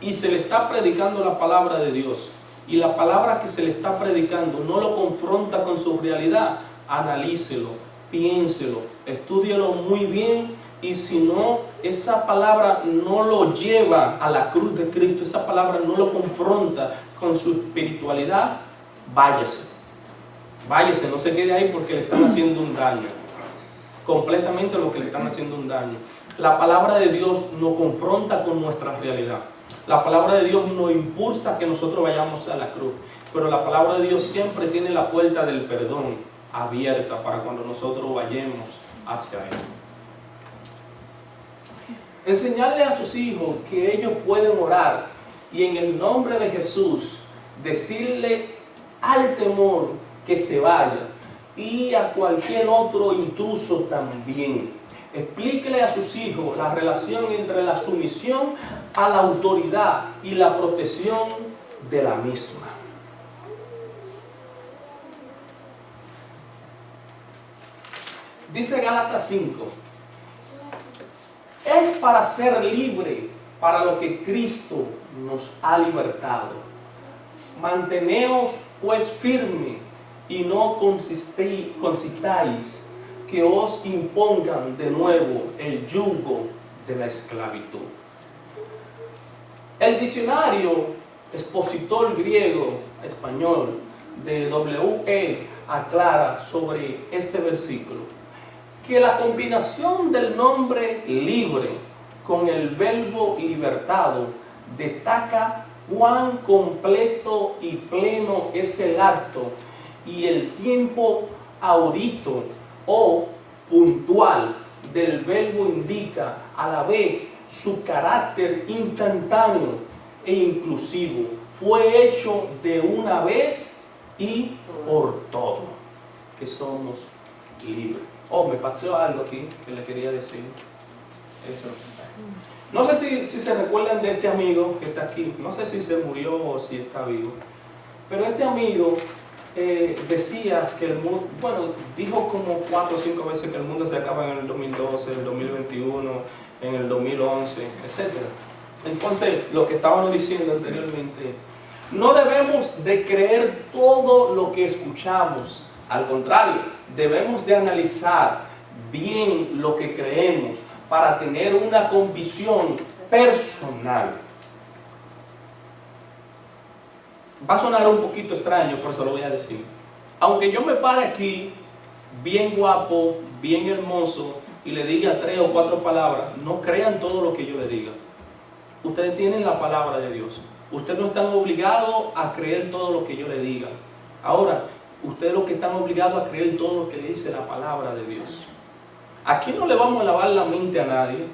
y se le está predicando la palabra de Dios, y la palabra que se le está predicando no lo confronta con su realidad, analícelo, piénselo, estúdielo muy bien, y si no, esa palabra no lo lleva a la cruz de Cristo, esa palabra no lo confronta con su espiritualidad, váyase, no se quede ahí porque le están haciendo un daño, completamente lo que le están haciendo un daño. La palabra de Dios nos confronta con nuestra realidad, la palabra de Dios nos impulsa a que nosotros vayamos a la cruz, pero la palabra de Dios siempre tiene la puerta del perdón abierta para cuando nosotros vayamos hacia Él. Enseñarle a sus hijos que ellos pueden orar y en el nombre de Jesús decirle al temor que se vaya y a cualquier otro intruso también. Explíquele a sus hijos la relación entre la sumisión a la autoridad y la protección de la misma. Dice Gálatas 5. Es para ser libre, para lo que Cristo nos ha libertado. Manteneos pues firme y no consistáis que os impongan de nuevo el yugo de la esclavitud. El diccionario expositor griego español de W.E. aclara sobre este versículo que la combinación del nombre libre con el verbo libertado destaca cuán completo y pleno es el acto y el tiempo aurito o puntual del verbo indica a la vez su carácter instantáneo e inclusivo. Fue hecho de una vez y por todo, que somos libres. Oh, me pasó algo aquí que le quería decir. Eso. No sé si se recuerdan de este amigo que está aquí. No sé si se murió o si está vivo. Pero este amigo decía que el mundo, bueno, dijo como 4 o 5 veces que el mundo se acaba en el 2012, en el 2021, en el 2011, etc. Entonces, lo que estábamos diciendo anteriormente, no debemos de creer todo lo que escuchamos. Al contrario, debemos de analizar bien lo que creemos para tener una convicción personal. Va a sonar un poquito extraño, por eso lo voy a decir. Aunque yo me pare aquí, bien guapo, bien hermoso, y le diga 3 o 4 palabras, no crean todo lo que yo le diga. Ustedes tienen la palabra de Dios. Ustedes no están obligados a creer todo lo que yo le diga. Ahora, ustedes lo que están obligados a creer todo lo que dice la palabra de Dios. Aquí no le vamos a lavar la mente a nadie.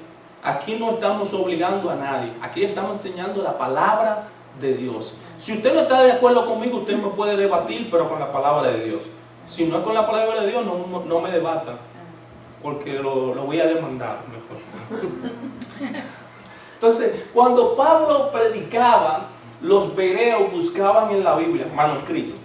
Aquí no estamos obligando a nadie. Aquí estamos enseñando la palabra de Dios. Si usted no está de acuerdo conmigo, usted me puede debatir, pero con la palabra de Dios. Si no es con la palabra de Dios, no me debata, porque lo voy a demandar mejor. Entonces, cuando Pablo predicaba los bereos buscaban en la Biblia, manuscrito,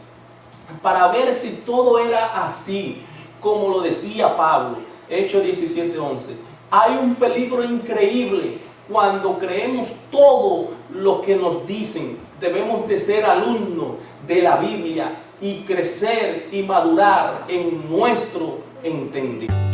para ver si todo era así, como lo decía Pablo, Hechos 17:11. Hay un peligro increíble cuando creemos todo lo que nos dicen. Debemos de ser alumnos de la Biblia y crecer y madurar en nuestro entendimiento.